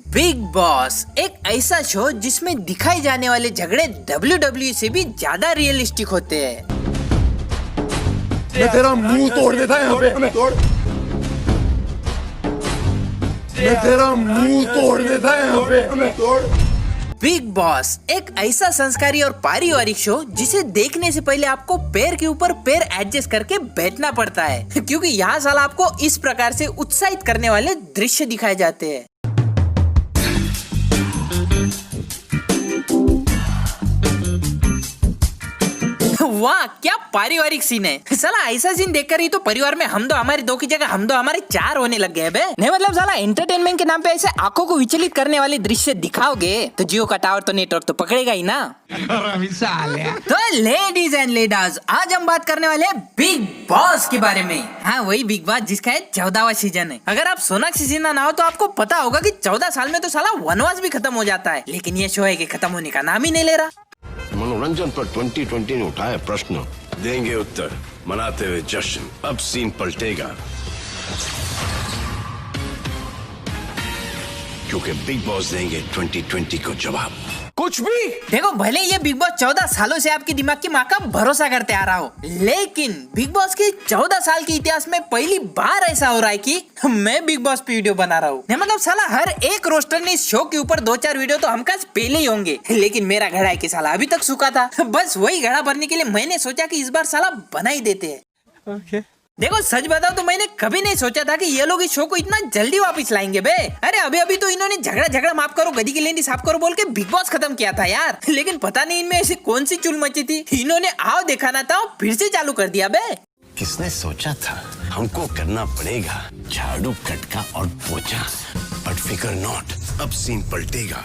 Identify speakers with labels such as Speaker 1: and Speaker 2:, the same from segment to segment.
Speaker 1: Big boss एक ऐसा show जिसमें दिखाई जाने वाले झगड़े WWE से भी ज्यादा रियलिस्टिक होते हैं।
Speaker 2: मैं तेरा मुंह तोड़ देता है यहाँ पे। मैं तेरा मुंह तोड़ देता है यहाँ पे।
Speaker 1: बिग बॉस एक ऐसा संस्कारी और पारिवारिक शो जिसे देखने से पहले आपको पैर के ऊपर पैर एडजस्ट करके बैठना पड़ता है क्योंकि यहाँ साला आपको इस प्रकार से उत्साहित करने वाले दृश्य दिखाए जाते हैं। वाह क्या पारिवारिक सीन है। साला ऐसा सीन देखकर ही तो परिवार में हम दो हमारे दो की जगह हम दो हमारे चार होने लग गए बे। नहीं मतलब साला एंटरटेनमेंट के नाम पे ऐसे आंखों को विचलित करने वाले दृश्य दिखाओगे तो जियो का टावर तो नेटवर्क तो पकड़ेगा ही ना। तो लेडीज एंड लेडीज आज हम बात करने वाले हैं बिग बॉस के बारे में। हाँ वही बिग बॉस जिसका है 14वां सीजन है। अगर आप सोनाक्षी सिन्हा ना हो तो आपको पता होगा कि 14 साल में तो साला वनवास भी खत्म हो जाता है, लेकिन ये शो है कि खत्म होने का नाम ही नहीं ले रहा।
Speaker 3: मनोरंजन पर 2020 ने उठाया प्रश्न, देंगे उत्तर, मनाते हुए जश्न। अब सीन पलटेगा क्योंकि बिग बॉस देंगे 2020 को जवाब।
Speaker 2: कुछ भी
Speaker 1: देखो भले ये बिग बॉस 14 सालों से आपके दिमाग की माँ का भरोसा करते आ रहा हो, लेकिन बिग बॉस के 14 साल के इतिहास में पहली बार ऐसा हो रहा है कि मैं बिग बॉस पे वीडियो बना रहा हूँ। मतलब साला हर एक रोस्टर ने इस शो के ऊपर 2-4 वीडियो तो हमका पहले ही होंगे, लेकिन मेरा घड़ा है कि साला अभी तक सूखा था। बस वही घड़ा भरने के लिए मैंने सोचा कि इस बार साला बना ही देते हैं। देखो सच बताओ तो मैंने कभी नहीं सोचा था कि ये लोग इस शो को इतना जल्दी वापस लाएंगे बे। अरे अभी अभी तो इन्होंने झगड़ा माफ करो गधी की लेंडी साफ करो बोल के बिग बॉस खत्म किया था यार, लेकिन पता नहीं इनमें ऐसी कौन सी चुल मची थी, इन्होंने आओ दिखाना था फिर से चालू कर दिया बे।
Speaker 3: किसने सोचा था हमको करना पड़ेगा झाड़ू कटका और पोछा, बट फिकर नॉट, अब सीन पलटेगा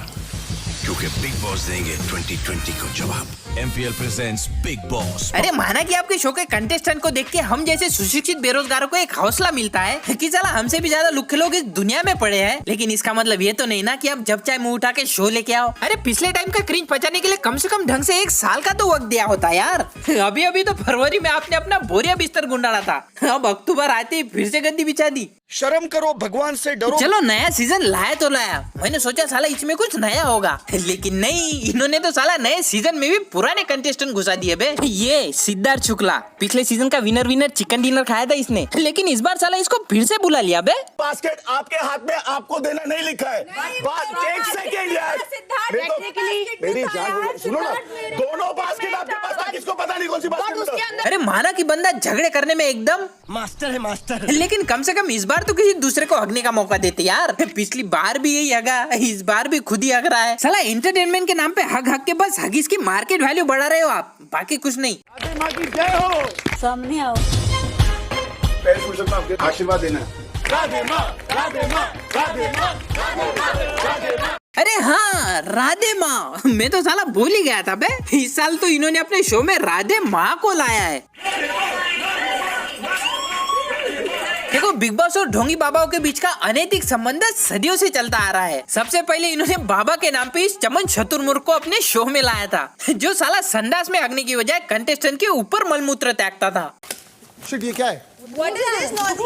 Speaker 3: क्योंकि बिग बॉस देंगे 2020 को जवाब।
Speaker 4: MPL presents Big Boss।
Speaker 1: अरे माना कि आपके शो के कंटेस्टेंट को देख के हम जैसे सुशिक्षित बेरोजगारों को एक हौसला मिलता है कि साला हमसे भी ज्यादा लुखे लोग इस दुनिया में पड़े हैं, लेकिन इसका मतलब ये तो नहीं ना कि आप जब चाहे मुंह उठा के शो लेके आओ। अरे पिछले टाइम का क्रिंज बचाने के लिए कम से कम ढंग से 1 साल का तो वक्त दिया होता यार। अभी अभी तो फरवरी में आपने अपना बोरिया बिस्तर गुंडाला था, अब अक्टूबर आते ही फिर से गद्दी बिछा दी।
Speaker 2: शर्म करो, भगवान से डरो।
Speaker 1: चलो नया सीजन लाया तो लाया, मैंने सोचा साला इसमें कुछ नया होगा, लेकिन नहीं, इन्होंने तो साला नए सीजन में भी पुराने कंटेस्टेंट घुसा दिए बे। ये सिद्धार्थ शुक्ला पिछले सीजन का विनर चिकन डिनर खाया था इसने, लेकिन इस बार साला इसको फिर से बुला लिया बे।
Speaker 2: बास्केट आपके हाथ में, आपको देना नहीं लिखा है। बात 1 सेकेंड यार, मेरी जान सुनो ना, दोनों बास्केट आपके पास था, किसको पता नहीं कौन सी बास्केट।
Speaker 1: अरे माना कि बंदा झगड़े करने में एकदम
Speaker 2: मास्टर है, मास्टर,
Speaker 1: लेकिन कम से कम इस बार तो किसी दूसरे को हगने का मौका देते यार। पिछली बार भी यही हगा, इस बार भी खुद ही हग रहा है। साला एंटरटेनमेंट के नाम पे हग के बस हगीज की मार्केट वैल्यू बढ़ा रहे हो आप, बाकी कुछ नहीं।
Speaker 2: जय हो,
Speaker 5: सामने आओ,
Speaker 2: पैर छू सकता हूं, आशीर्वाद देना। राधे माँ, राधे माँ, राधे माँ, राधे माँ।
Speaker 1: अरे हाँ राधे माँ, मैं तो साला भूल ही गया था बे। इस साल तो इन्होंने अपने शो में राधे माँ को लाया है। देखो बिग बॉस और ढोंगी बाबाओं के बीच का अनैतिक संबंध सदियों से चलता आ रहा है। सबसे पहले इन्होंने बाबा के नाम पे इस चमन शतुरमुर्ग को अपने शो में लाया था, जो साला संडास में हगने की बजाय कंटेस्टेंट के ऊपर मलमूत्र त्यागता था।
Speaker 2: शिट, ये क्या है?
Speaker 5: What is this noise?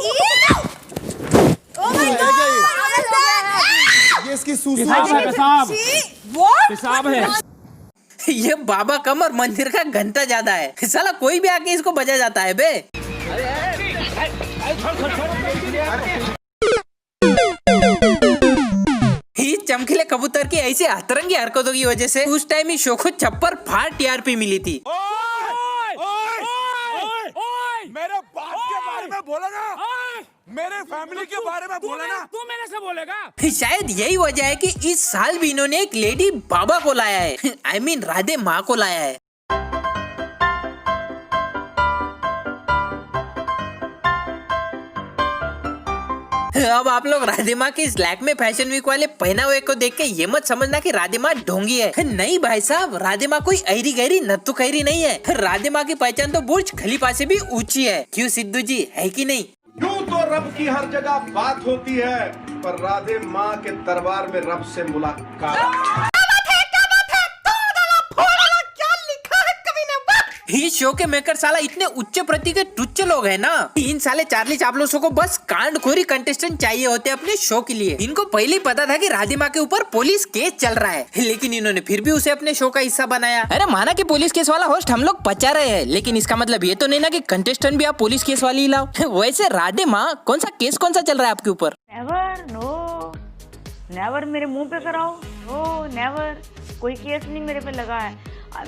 Speaker 5: Oh my God!
Speaker 2: ये इसकी सूसू
Speaker 5: पेशाब है।
Speaker 1: ये बाबा कम और मंदिर का घंटा ज्यादा है, साला कोई भी आके इसको बजा जाता है बे। इस चमकीले कबूतर की ऐसी अतरंगी हरकतों की वजह से उस टाइम ही शो को छप्पर फाड़ TRP मिली थी।
Speaker 6: मेरे बाप के बारे में बोला ना, मेरे फैमिली के बारे में बोला ना, तू मेरे से बोलेगा।
Speaker 1: शायद यही वजह है कि इस साल भी इन्होंने एक लेडी बाबा को लाया है, I mean राधे माँ को लाया है। अब आप लोग राधे माँ की इस लैक में फैशन वीक वाले पहनावे को देख के ये मत समझना कि राधे माँ ढोंगी है। नहीं भाई साहब, राधे माँ कोई ऐरी गहरी नत्थु खैरी नहीं है। राधे माँ की पहचान तो बुर्ज खलीफा से भी ऊंची है। क्यों सिद्धू जी, है कि नहीं?
Speaker 7: यूं तो रब की हर जगह बात होती है, पर राधे माँ के दरबार में रब से मुलाकात।
Speaker 1: इस शो के मेकर साला इतने उच्च प्रति के तुच्छ लोग हैं ना, इन साले चार्ली चापलूसों को बस कांडखोरी कंटेस्टेंट चाहिए होते अपने शो के लिए। इनको पहले ही पता था कि राधिमा के ऊपर पुलिस केस चल रहा है, लेकिन इन्होंने फिर भी उसे अपने शो का हिस्सा बनाया। अरे माना कि पुलिस केस वाला होस्ट हम लोग पचा रहे हैं, लेकिन इसका मतलब ये तो नहीं ना कि कंटेस्टेंट भी आप पुलिस केस वाली ही लाओ। वैसे राधिमा कौन सा चल रहा है आपके ऊपर?
Speaker 8: नेवर, नो नेवर, मेरे मुंह पे कराओ, नो नेवर, कोई केस नहीं मेरे पे लगा है,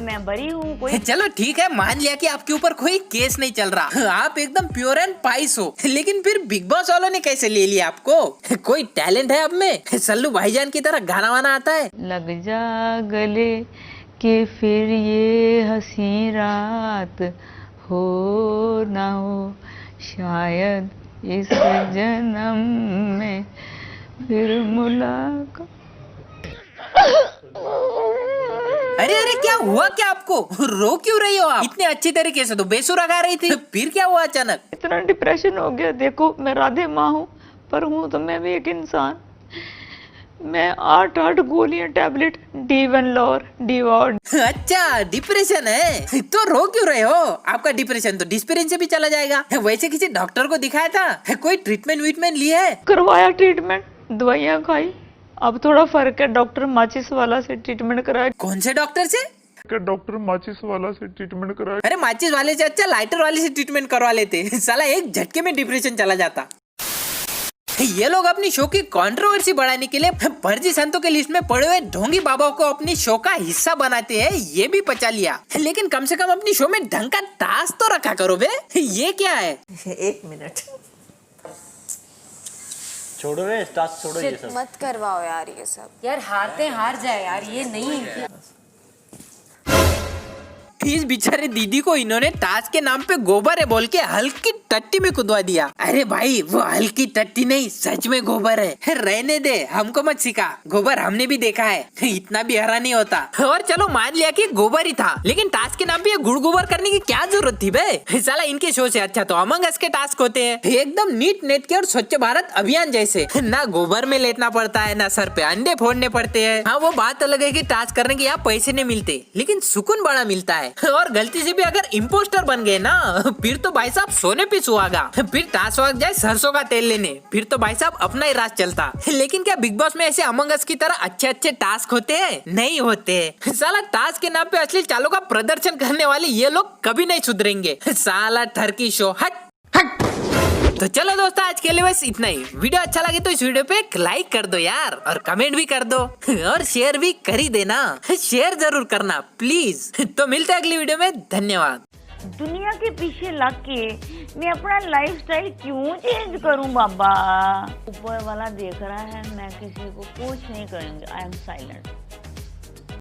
Speaker 8: मैं बरी हूँ। कोई
Speaker 1: चलो ठीक है, मान लिया कि आपके ऊपर कोई केस नहीं चल रहा, आप एकदम प्योर एंड पाइस हो, लेकिन फिर बिग बॉस वालों ने कैसे ले लिया आपको? कोई टैलेंट है आप में? सल्लू भाईजान की तरह गाना वाना आता है?
Speaker 8: लग जा गले कि फिर ये हंसी रात हो ना हो, शायद इस जन्म में फिर मुलाकात।
Speaker 1: अरे अरे क्या हुआ क्या आपको? रो क्यों रही हो आप? इतने अच्छी तरीके से तो बेसुरा गा रही थी, फिर क्या हुआ अचानक?
Speaker 8: इतना डिप्रेशन हो गया। देखो मैं राधे माँ हूँ, पर हूँ तो मैं भी एक इंसान। मैं 8 गोलियां टैबलेट D1 लोर डिवॉर्ड।
Speaker 1: अच्छा डिप्रेशन है तो रो क्यों रहे हो? आपका डिप्रेशन तो डिस्पेरिन से भी चला जाएगा। वैसे किसी डॉक्टर को दिखाया था? कोई ट्रीटमेंट लिया है?
Speaker 8: करवाया ट्रीटमेंट, दवाइयाँ खाई, अब थोड़ा फर्क है। डॉक्टर माचिस वाला से ट्रीटमेंट कराया।
Speaker 1: कौन से डॉक्टर से?
Speaker 6: डॉक्टर माचिस वाला से ट्रीटमेंट कराया।
Speaker 1: अरे माचिस वाले से अच्छा लाइटर वाले से ट्रीटमेंट करवा लेते, साला एक झटके में डिप्रेशन चला जाता। ये लोग अपनी शो की कंट्रोवर्सी बढ़ाने के लिए फर्जी संतों के लिस्ट में पड़े हुए ढोंगी बाबाओं को अपनी शो का हिस्सा बनाते हैं, ये भी पचा लिया। लेकिन कम से कम अपनी शो में ढंग का टास्क तो रखा करो बे। ये क्या है?
Speaker 9: 1 मिनट
Speaker 10: छोड़ो रे, टास्क छोड़ो ये सब
Speaker 5: मत करवाओ यार ये सब।
Speaker 9: यार हारते हार जाए यार, ये नहीं।
Speaker 1: इस बेचारे दीदी को इन्होंने टास्क के नाम पे गोबर है बोल के हल्की टट्टी में कुदवा दिया। अरे भाई वो हल्की टट्टी नहीं, सच में गोबर है। रहने दे, हमको मत सिखा, गोबर हमने भी देखा है, इतना भी हरा नहीं होता। और चलो मान लिया कि गोबर ही था, लेकिन टास्क के नाम पे ये गुड़ गोबर करने की क्या जरूरत थी बे? साला इनके शो से अच्छा तो अमंग अस के टास्क होते हैं, एकदम नीट नेट के और स्वच्छ भारत अभियान जैसे। ना गोबर में लेटना पड़ता है, ना सर पे अंडे फोड़ने पड़ते हैं। हाँ वो बात अलग है कि टास्क करने के यहाँ पैसे नहीं मिलते, लेकिन सुकून बड़ा मिलता है। और गलती से भी अगर इम्पोस्टर बन गए ना, फिर तो भाई साहब सोने पे सुहागा। फिर टास्क वक्त जाए सरसों का तेल लेने, फिर तो भाई साहब अपना ही राज चलता। लेकिन क्या बिग बॉस में ऐसे अमंग अस की तरह अच्छे अच्छे टास्क होते हैं? नहीं होते। साला टास्क के नाम पे असली चालों का प्रदर्शन करने वाले ये लोग कभी नहीं सुधरेंगे। साला टर्की शो हट हट। तो चलो दोस्तों आज के लिए बस इतना ही। वीडियो अच्छा लगे तो इस वीडियो पे एक लाइक कर दो यार, और कमेंट भी कर दो, और शेयर भी कर ही देना। शेयर जरूर करना प्लीज। तो मिलते हैं अगली वीडियो में, धन्यवाद।
Speaker 8: दुनिया के पीछे लग के मैं अपना लाइफस्टाइल क्यों चेंज करूं बाबा? ऊपर वाला देख रहा है, मैं किसी को कुछ नहीं करूंगी। I am silent.